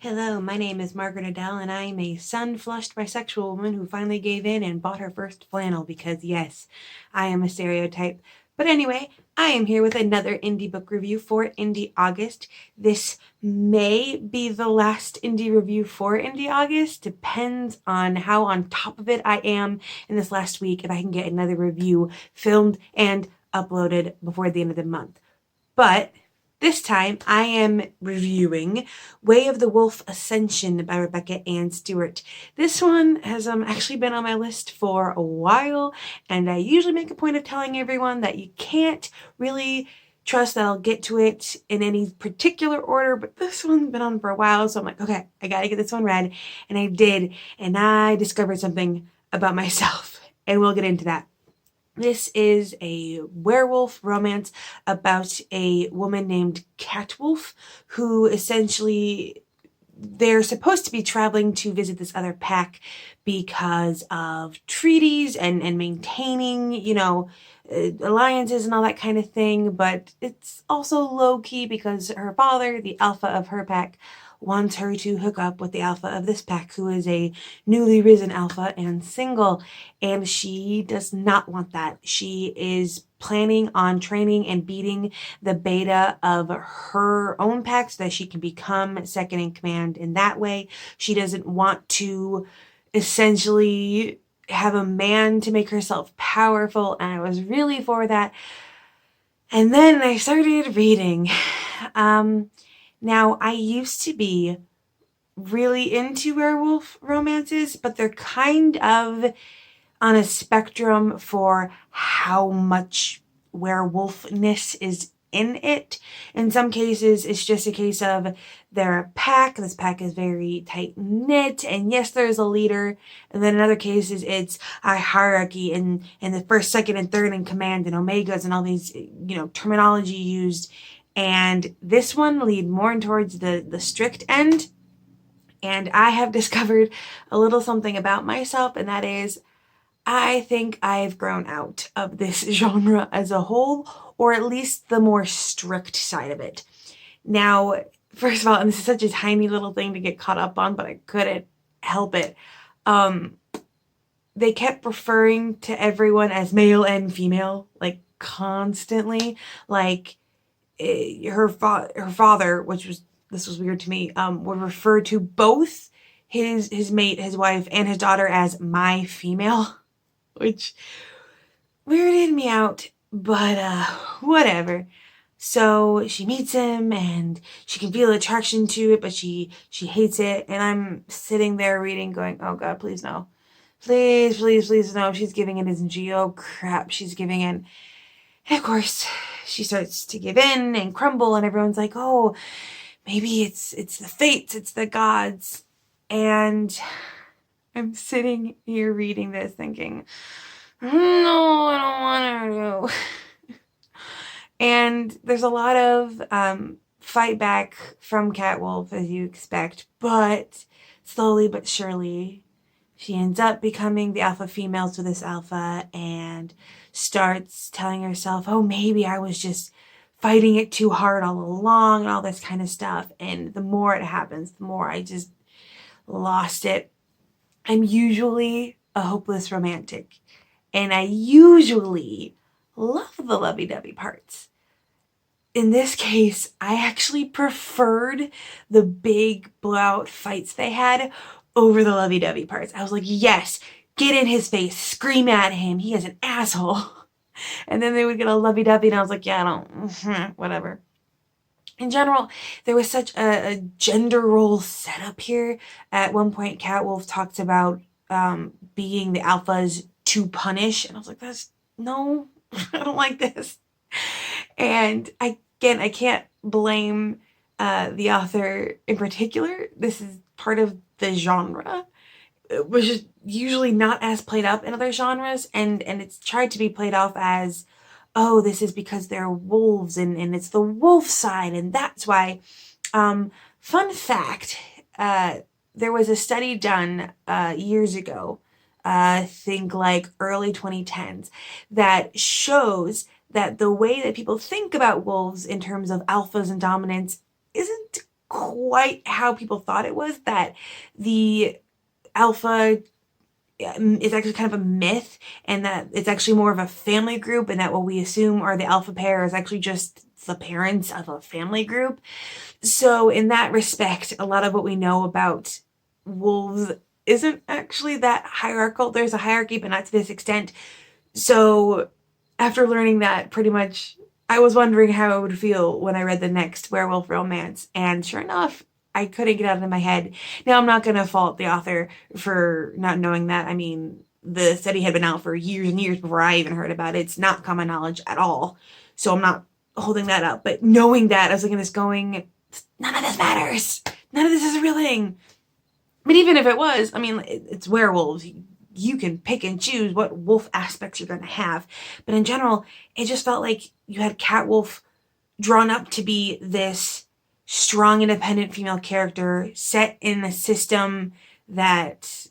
Hello, my name is Margaret Adele, and I am a sun-flushed bisexual woman who finally gave in and bought her first flannel because, yes, I am a stereotype. But anyway, I am here with another indie book review for Indie August. This may be the last indie review for Indie August. Depends on how on top of it I am in this last week, if I can get another review filmed and uploaded before the end of the month. But this time I am reviewing Way of the Wolf Ascension by Rebecca Anne Stewart. This one has actually been on my list for a while, and I usually make a point of telling everyone that you can't really trust that I'll get to it in any particular order, but this one's been on for a while, so I'm like, okay, I gotta get this one read, and I did, and I discovered something about myself, and we'll get into that. This is a werewolf romance about a woman named Catwolf who essentially they're supposed to be traveling to visit this other pack because of treaties and maintaining, alliances and all that kind of thing. But it's also low-key because her father, the alpha of her pack, wants her to hook up with the alpha of this pack, who is a newly risen alpha and single. And she does not want that. She is planning on training and beating the beta of her own pack so that she can become second in command in that way. She doesn't want to essentially have a man to make herself powerful, and I was really for that. And then I started reading. Now, I used to be really into werewolf romances, but they're kind of on a spectrum for how much werewolfness is in it. In some cases, it's just a case of they're a pack. This pack is very tight-knit, and yes, there's a leader. And then in other cases, it's a hierarchy and the first, second, and third in command and omegas and all these, terminology used. And this one lead more towards the strict end. And I have discovered a little something about myself, and that is I think I've grown out of this genre as a whole, or at least the more strict side of it. Now, first of all, and this is such a tiny little thing to get caught up on, but I couldn't help it. They kept referring to everyone as male and female, like constantly. Like her father, this was weird to me, would refer to both his mate, his wife, and his daughter as my female, which weirded me out, but whatever. So she meets him and she can feel attraction to it, but she hates it. And I'm sitting there reading going, oh God, please no. Please, please, please no. She's giving in, isn't she? Oh crap, she's giving in. And of course, she starts to give in and crumble, and everyone's like, oh, maybe it's the fates, it's the gods. And I'm sitting here reading this thinking, no, I don't want her to. And there's a lot of fight back from Catwolf, as you expect, but slowly but surely, she ends up becoming the alpha female to this alpha and starts telling herself, oh, maybe I was just fighting it too hard all along and all this kind of stuff. And the more it happens, the more I just lost it. I'm usually a hopeless romantic, and I usually love the lovey-dovey parts. In this case, I actually preferred the big blowout fights they had over the lovey-dovey parts. I was like, yes, get in his face, scream at him, he is an asshole. And then they would get a lovey-dovey, and I was like, yeah, I don't, whatever. In general, there was such a gender role setup here. At one point, Catwolf talks about being the alphas to punish, and I was like, no, I don't like this. And I can't blame the author in particular. This is part of the genre, which is usually not as played up in other genres, and it's tried to be played off as, oh, this is because they're wolves and it's the wolf side, and that's why. Fun fact, there was a study done years ago, I think like early 2010s, that shows that the way that people think about wolves in terms of alphas and dominance isn't quite how people thought it was, that the alpha is actually kind of a myth, and that it's actually more of a family group, and that what we assume are the alpha pair is actually just the parents of a family group. So in that respect, a lot of what we know about wolves isn't actually that hierarchical. There's a hierarchy, but not to this extent. So after learning that, pretty much I was wondering how I would feel when I read the next werewolf romance, and sure enough, I couldn't get out of my head. Now, I'm not going to fault the author for not knowing that. I mean, the study had been out for years and years before I even heard about it. It's not common knowledge at all. So I'm not holding that up. But knowing that, I was looking at this going, none of this matters. None of this is a real thing. But even if it was, I mean, it's werewolves. You can pick and choose what wolf aspects you're going to have. But in general, it just felt like you had Catwolf drawn up to be this strong, independent female character set in a system that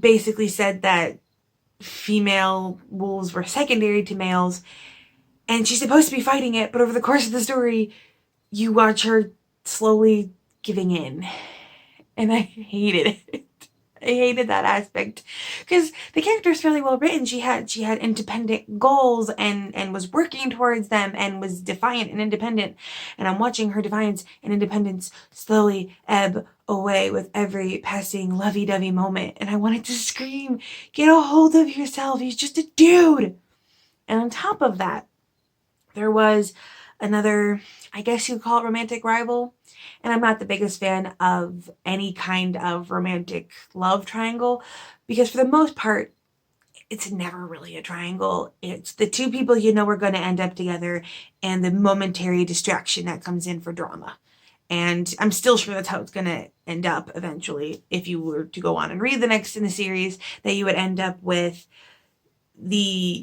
basically said that female wolves were secondary to males, and she's supposed to be fighting it, but over the course of the story, you watch her slowly giving in, and I hated it. I hated that aspect, because the character is fairly well written. She had independent goals and was working towards them and was defiant and independent. And I'm watching her defiance and independence slowly ebb away with every passing lovey-dovey moment. And I wanted to scream, get a hold of yourself. He's just a dude. And on top of that, there was another, I guess you'd call it romantic rival. And I'm not the biggest fan of any kind of romantic love triangle, because for the most part, it's never really a triangle. It's the two people you know are going to end up together, and the momentary distraction that comes in for drama. And I'm still sure that's how it's going to end up eventually. If you were to go on and read the next in the series, that you would end up with the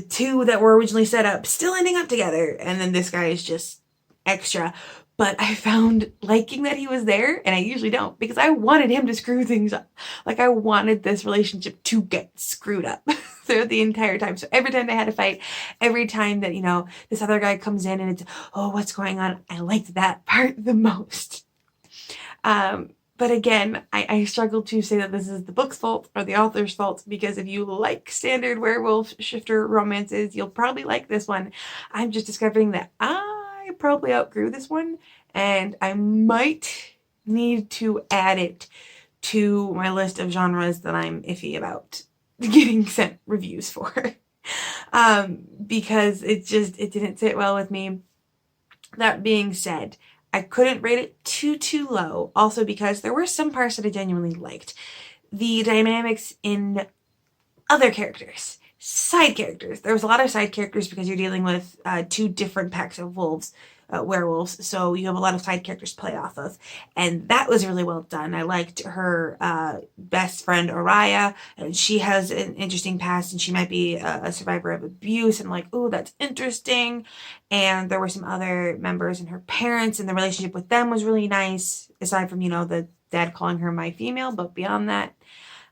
two that were originally set up still ending up together. And then this guy is just extra. But I found liking that he was there, and I usually don't, because I wanted him to screw things up. Like, I wanted this relationship to get screwed up throughout the entire time. So every time they had a fight, every time that, this other guy comes in and it's, oh, what's going on? I liked that part the most. But again, I struggle to say that this is the book's fault or the author's fault, because if you like standard werewolf shifter romances, you'll probably like this one. I'm just discovering that I probably outgrew this one, and I might need to add it to my list of genres that I'm iffy about getting sent reviews for. Because it didn't sit well with me. That being said, I couldn't rate it too low, also because there were some parts that I genuinely liked. The dynamics in other characters, side characters. There was a lot of side characters because you're dealing with two different packs of werewolves, so you have a lot of side characters to play off of, and that was really well done. I liked her best friend Araya, and she has an interesting past, and she might be a survivor of abuse, and like, oh, that's interesting. And there were some other members and her parents, and the relationship with them was really nice, aside from, the dad calling her my female, but beyond that,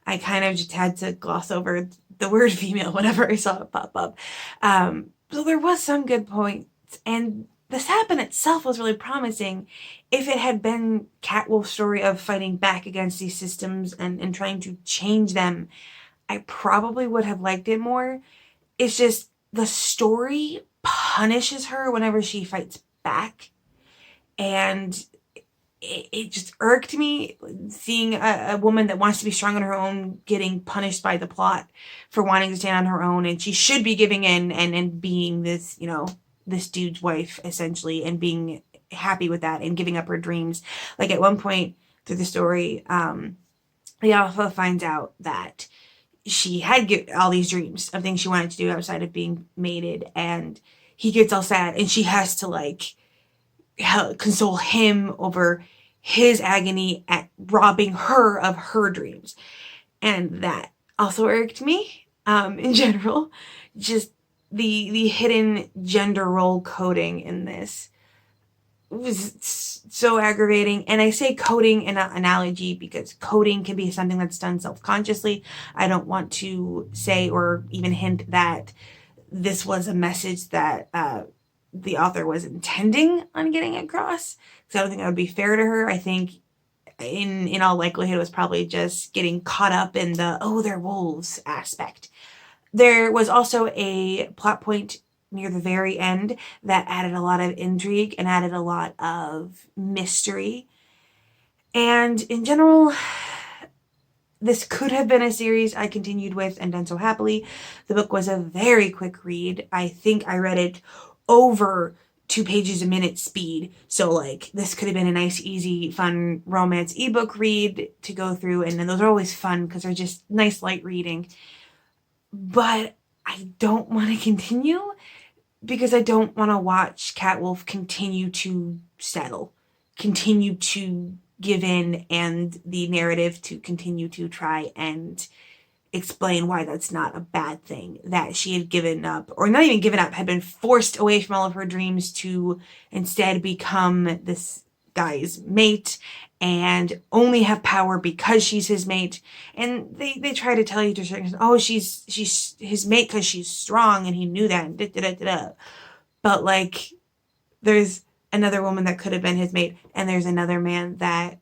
I kind of just had to gloss over the word female whenever I saw it pop up. So there was some good points, and the setup in itself was really promising. If it had been Catwolf's story of fighting back against these systems and trying to change them, I probably would have liked it more. It's just the story punishes her whenever she fights back, and it just irked me seeing a woman that wants to be strong on her own getting punished by the plot for wanting to stand on her own, and she should be giving in and being this, this dude's wife, essentially, and being happy with that and giving up her dreams. Like, at one point through the story, the alpha finds out that she had all these dreams of things she wanted to do outside of being mated, and he gets all sad, and she has to, console him over his agony at robbing her of her dreams. And that also irked me, in general. Just the hidden gender role coding in this was so aggravating. And I say coding in an analogy because coding can be something that's done self-consciously. I don't want to say or even hint that this was a message that the author was intending on getting across, because I don't think that would be fair to her. I think in all likelihood it was probably just getting caught up in the, oh, they're wolves aspect. There was also a plot point near the very end that added a lot of intrigue and added a lot of mystery. And in general, this could have been a series I continued with and done so happily. The book was a very quick read. I think I read it over 2 pages a minute speed. So like this could have been a nice, easy, fun romance ebook read to go through. And then those are always fun because they're just nice, light reading. But I don't want to continue because I don't want to watch Catwolf continue to settle, continue to give in, and the narrative to continue to try and explain why that's not a bad thing, that she had given up, or not even given up, had been forced away from all of her dreams to instead become this guy's mate and only have power because she's his mate. And they try to tell you to a certain extent, oh, she's his mate because she's strong and he knew that, and da-da-da-da-da. But like, there's another woman that could have been his mate, and there's another man that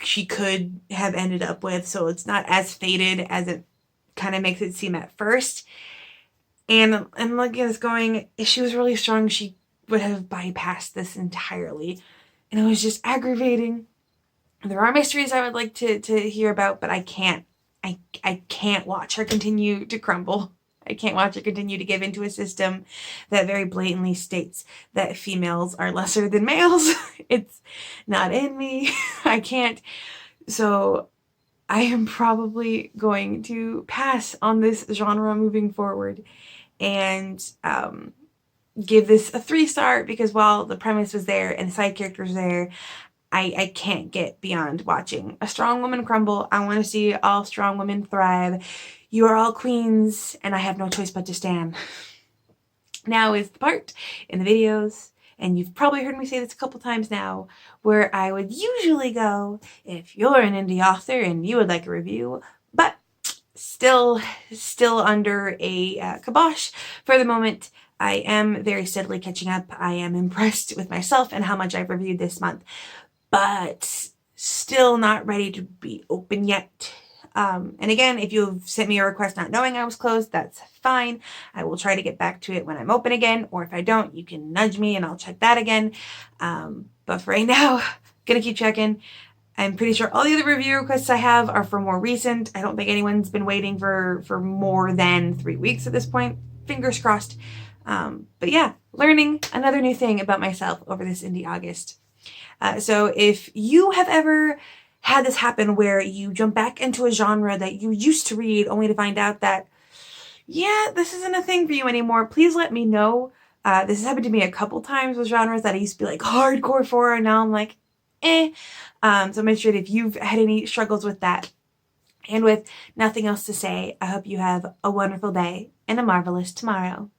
she could have ended up with, so it's not as fated as it kind of makes it seem at first. And I'm looking at this going, if she was really strong, she would have bypassed this entirely. And it was just aggravating. There are mysteries I would like to hear about, but I can't watch her continue to crumble. I can't watch her continue to give into a system that very blatantly states that females are lesser than males. It's not in me. I can't. So I am probably going to pass on this genre moving forward and give this a 3-star, because while the premise was there and the side characters there, I can't get beyond watching a strong woman crumble. I want to see all strong women thrive. You are all queens, and I have no choice but to stand. Now is the part in the videos, and you've probably heard me say this a couple times now, where I would usually go if you're an indie author and you would like a review, but still under a kibosh for the moment. I am very steadily catching up. I am impressed with myself and how much I've reviewed this month, but still not ready to be open yet. And again, if you've sent me a request not knowing I was closed, that's fine. I will try to get back to it when I'm open again, or if I don't, you can nudge me and I'll check that again. But for right now, gonna keep checking. I'm pretty sure all the other review requests I have are for more recent. I don't think anyone's been waiting for more than 3 weeks at this point. Fingers crossed. But yeah, learning another new thing about myself over this indie August. So if you have ever had this happen where you jump back into a genre that you used to read only to find out that, yeah, this isn't a thing for you anymore, please let me know. This has happened to me a couple times with genres that I used to be like hardcore for, and now I'm like, eh. So make sure that if you've had any struggles with that, and with nothing else to say, I hope you have a wonderful day and a marvelous tomorrow.